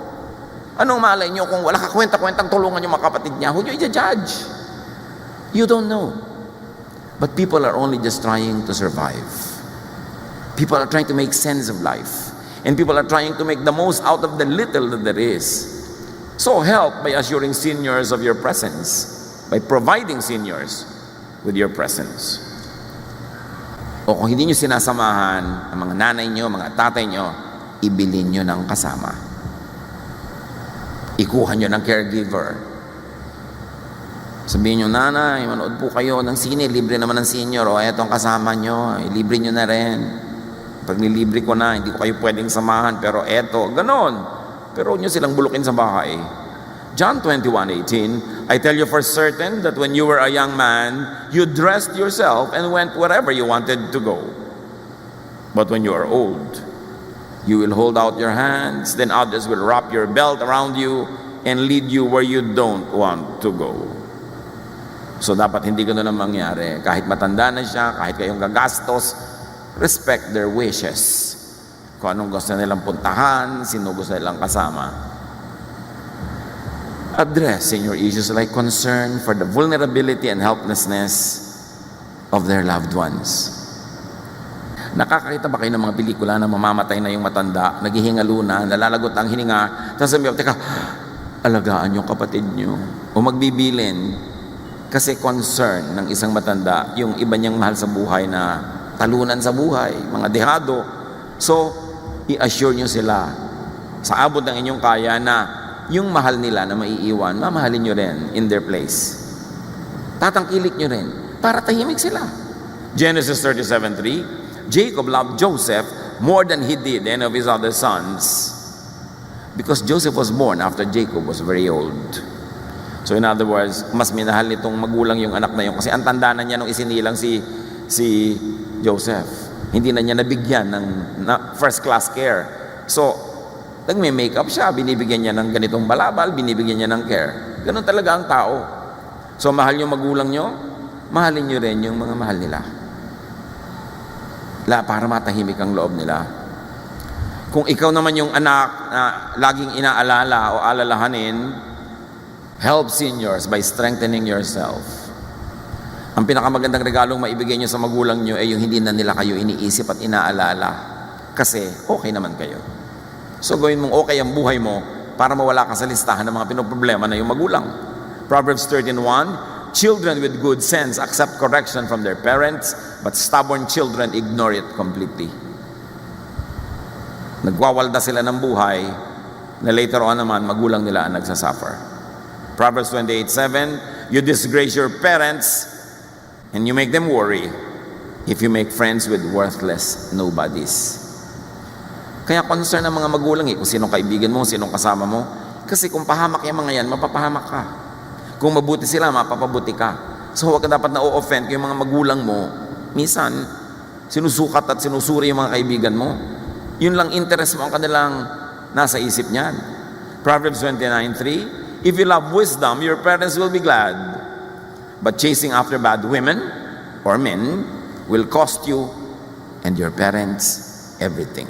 Anong malay niyo kung wala kakwenta-kwentang tulungan yung mga kapatid niya? Who do you judge? You don't know. But people are only just trying to survive. People are trying to make sense of life. And people are trying to make the most out of the little that there is. So help by assuring seniors of your presence, by providing seniors with your presence. O kung hindi nyo sinasamahan ang mga nanay nyo, mga tatay nyo, ibilin nyo ng kasama. Ikuha nyo ng caregiver. Sabihin nyo, nanay, manood po kayo ng sine, libre naman ng senior, o etong kasama nyo, libre nyo na rin. Pag nilibre ko na, hindi ko kayo pwedeng samahan, pero eto, ganon. Pero huwag nyo silang bulukin sa bahay. John 21:18, I tell you for certain that when you were a young man, you dressed yourself and went wherever you wanted to go. But when you are old, you will hold out your hands, then others will wrap your belt around you and lead you where you don't want to go. So dapat hindi ganun ang mangyari. Kahit matanda na siya, kahit kayong gagastos, respect their wishes. Kung anong gusto nilang puntahan, sino gusto nilang kasama. Addressing your issues like concern for the vulnerability and helplessness of their loved ones. Nakakakita ba kayo ng mga pelikula na mamamatay na yung matanda, naghihingalo na, nalalagot ang hininga, tapos sabi, teka, alagaan yung kapatid nyo o magbibilin kasi concern ng isang matanda yung iba niyang mahal sa buhay na talunan sa buhay, mga dehado. So, i-assure nyo sila sa abot ng inyong kaya na yung mahal nila na maiiwan, mamahalin nyo rin in their place. Tatangkilik nyo rin para tahimik sila. Genesis 37:3, Jacob loved Joseph more than he did any of his other sons because Joseph was born after Jacob was very old. So in other words, mas minahal nitong magulang yung anak na yun kasi ang tanda na niya nung isinilang si Joseph. Hindi na niya nabigyan ng first class care. So, nagme-makeup siya, binibigyan niya ng ganitong balabal, binibigyan niya ng care. Ganun talaga ang tao. So, mahal yung magulang nyo, mahalin nyo rin yung mga mahal nila. Para matahimik ang loob nila. Kung ikaw naman yung anak na laging inaalala o alalahanin, help seniors by strengthening yourself. Ang pinakamagandang regalong maibigay nyo sa magulang nyo ay yung hindi na nila kayo iniisip at inaalala. Kasi okay naman kayo. So gawin mong okay ang buhay mo para mawala ka sa listahan ng mga pinoproblema na yung magulang. Proverbs 13:1, children with good sense accept correction from their parents, but stubborn children ignore it completely. Nagwawalda sila ng buhay na later on naman magulang nila ang nagsasuffer. Proverbs 28:7, you disgrace your parents and you make them worry if you make friends with worthless nobodies. Kaya concern ng mga magulang kung sinong kaibigan mo, sinong kasama mo. Kasi kung pahamak yung mga yan, mapapahamak ka. Kung mabuti sila, mapapabuti ka. So huwag ka dapat na-o-offend kung yung mga magulang mo, minsan, sinusukat at sinusuri yung mga kaibigan mo. Yun lang interest mo ang kanilang nasa isip niyan. Proverbs 29:3, if you love wisdom, your parents will be glad. But chasing after bad women or men will cost you and your parents everything.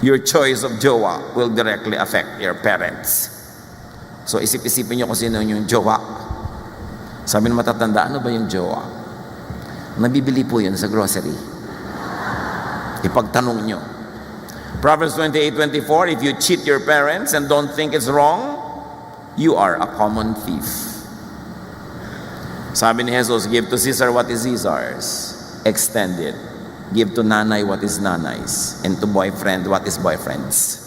Your choice of jowa will directly affect your parents. So isip-isipin nyo kung sino yung jowa. Sabi ng matatanda, ano ba yung jowa? Nabibili po yun sa grocery. Ipagtanong nyo. Proverbs 28:24, if you cheat your parents and don't think it's wrong, you are a common thief. Sabi ni Jesus, give to Caesar what is Caesar's. Extend it. Give to nanay what is nanay's, and to boyfriend what is boyfriend's.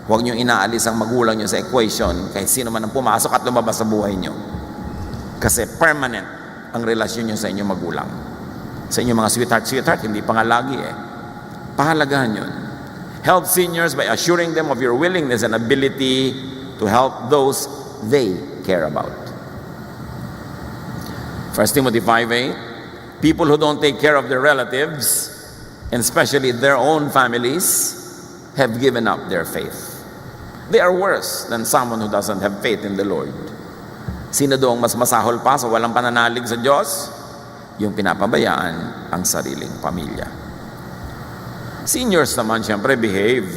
Huwag nyo inaalis ang magulang nyo sa equation kahit sino man ang pumasok at lumabas sa buhay nyo. Kasi permanent ang relasyon nyo sa inyong magulang. Sa inyong mga sweetheart, hindi pa nga lagi Pahalagahan yun. Help seniors by assuring them of your willingness and ability to help those they care about. 1 Timothy 5:8, people who don't take care of their relatives, and especially their own families, have given up their faith. They are worse than someone who doesn't have faith in the Lord. Sino doong mas masahol pa sa walang pananalig sa Diyos? Yung pinapabayaan ang sariling pamilya. Seniors naman, siyempre, behave.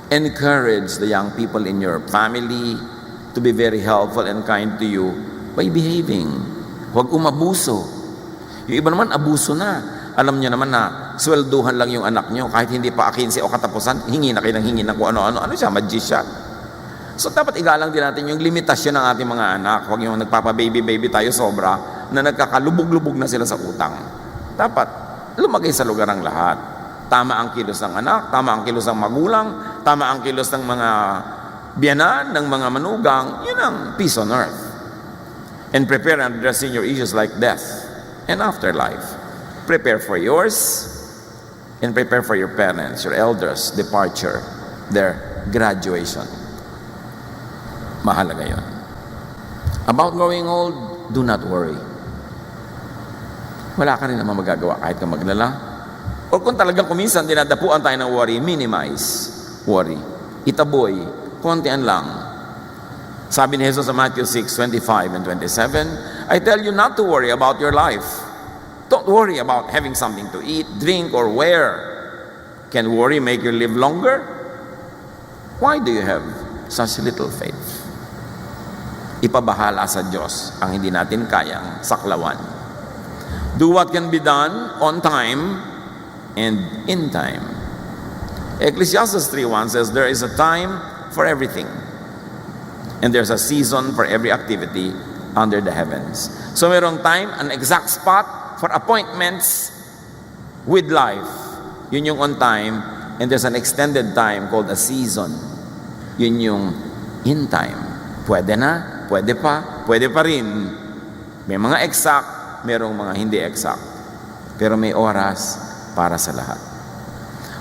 Encourage the young people in your family to be very helpful and kind to you by behaving. Huwag umabuso. Yung iba naman, abuso na. Alam niyo naman na swelduhan lang yung anak niyo, kahit hindi pa 15 o katapusan, hingi na kayo ng hingi ng kung ano-ano. Ano siya? Magician. So dapat igalang din natin yung limitasyon ng ating mga anak. Huwag yung nagpapa-baby tayo sobra na nagkakalubog-lubog na sila sa utang. Dapat lumagay sa lugar ang lahat. Tama ang kilos ng anak, tama ang kilos ng magulang, tama ang kilos ng mga biyanan, ng mga manugang. Yun ang peace on earth. And prepare and address your issues like death and afterlife. Prepare for yours and prepare for your parents, your elders' departure, their graduation. Mahalaga yun. About growing old, do not worry. Wala ka rin naman magagawa kahit ka maglala. O kung talagang kuminsan dinadapuan tayo ng worry, minimize worry. Itaboy, kontian lang. Sabi ni Jesus sa Matthew 6:25 and 27, I tell you not to worry about your life. Don't worry about having something to eat, drink, or wear. Can worry make you live longer? Why do you have such little faith? Ipabahala sa Diyos ang hindi natin kayang saklawan. Do what can be done on time and in time. Ecclesiastes 3:1 says, there is a time for everything, and there's a season for every activity under the heavens. So mayroong time, an exact spot for appointments with life. Yun yung on time, and there's an extended time called a season. Yun yung in time. Pwede na, pwede pa rin. May mga exact, mayroong mga hindi exact. Pero may oras para sa lahat.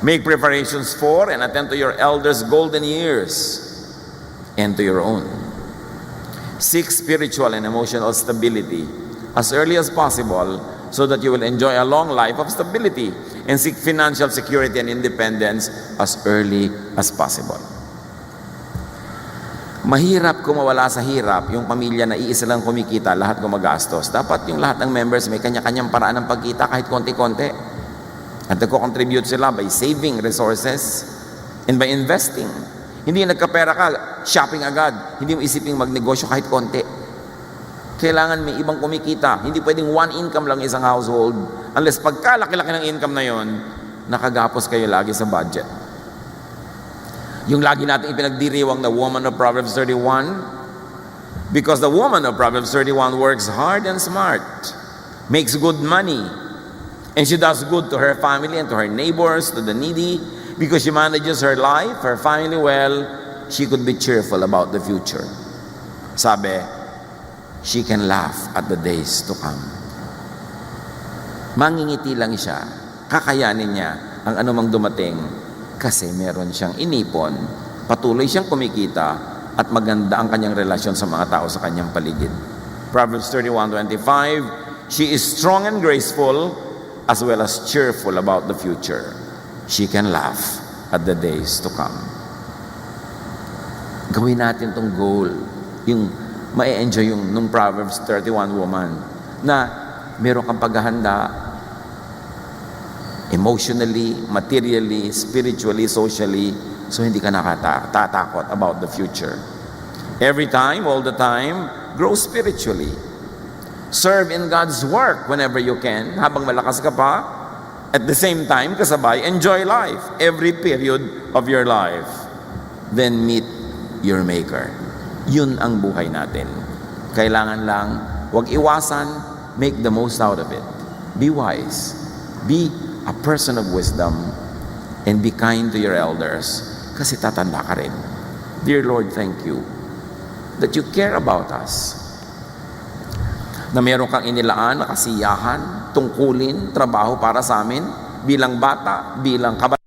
Make preparations for and attend to your elders' golden years and to your own. Seek spiritual and emotional stability as early as possible so that you will enjoy a long life of stability, and seek financial security and independence as early as possible. Mahirap kung mawala sa hirap yung pamilya na iisa lang kumikita, lahat gumagastos. Dapat yung lahat ng members may kanya-kanyang paraan ng pagkita kahit konti-konti. At nagko-contribute sila by saving resources and by investing. Hindi nagkapera ka, shopping agad. Hindi mo isiping magnegosyo kahit konti. Kailangan may ibang kumikita. Hindi pwedeng one income lang isang household. Unless pagkalaki-laki ng income na yon, nakagapos kayo lagi sa budget. Yung lagi natin ipinagdiriwang na woman of Proverbs 31, because the woman of Proverbs 31 works hard and smart, makes good money, and she does good to her family and to her neighbors, to the needy, because she manages her life, her family well, she could be cheerful about the future. Sabi, she can laugh at the days to come. Mangingiti lang siya, kakayanin niya ang anumang dumating kasi meron siyang inipon, patuloy siyang kumikita, at maganda ang kanyang relasyon sa mga tao sa kanyang paligid. Proverbs 31:25, she is strong and graceful as well as cheerful about the future. She can laugh at the days to come. Gawin natin tong goal, yung ma-enjoy yung nung Proverbs 31 woman, na meron kang paghahanda emotionally, materially, spiritually, socially, so hindi ka natatakot about the future. Every time, all the time, grow spiritually. Serve in God's work whenever you can, habang malakas ka pa. At the same time, kasabay, enjoy life, every period of your life. Then meet your Maker. Yun ang buhay natin. Kailangan lang, huwag iwasan, make the most out of it. Be wise. Be a person of wisdom and be kind to your elders kasi tatanda ka rin. Dear Lord, thank you that you care about us. Na meron kang inilaan na kasiyahan, tungkulin, trabaho para sa amin bilang bata, bilang kabataan.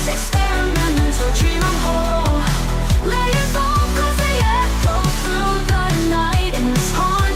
Experimental dream of home. Lay it low 'cause they echo through the night in this haunted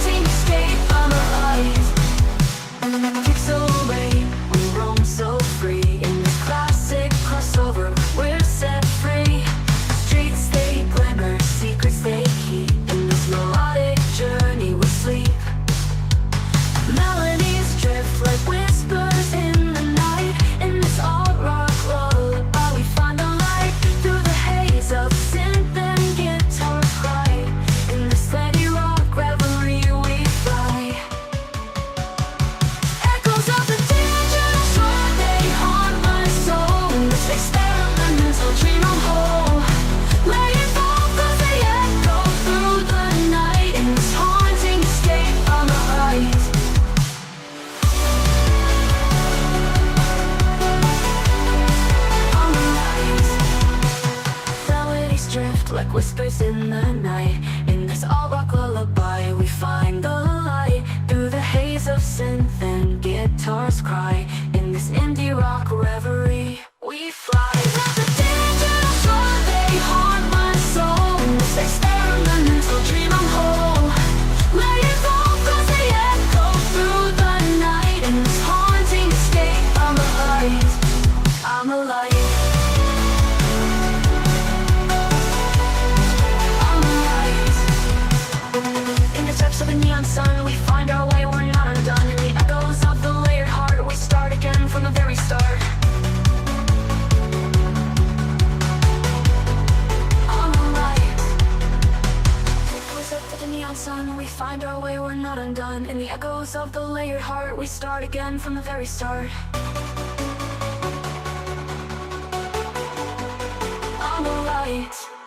undone. In the echoes of the layered heart, we start again from the very start. I'm a light.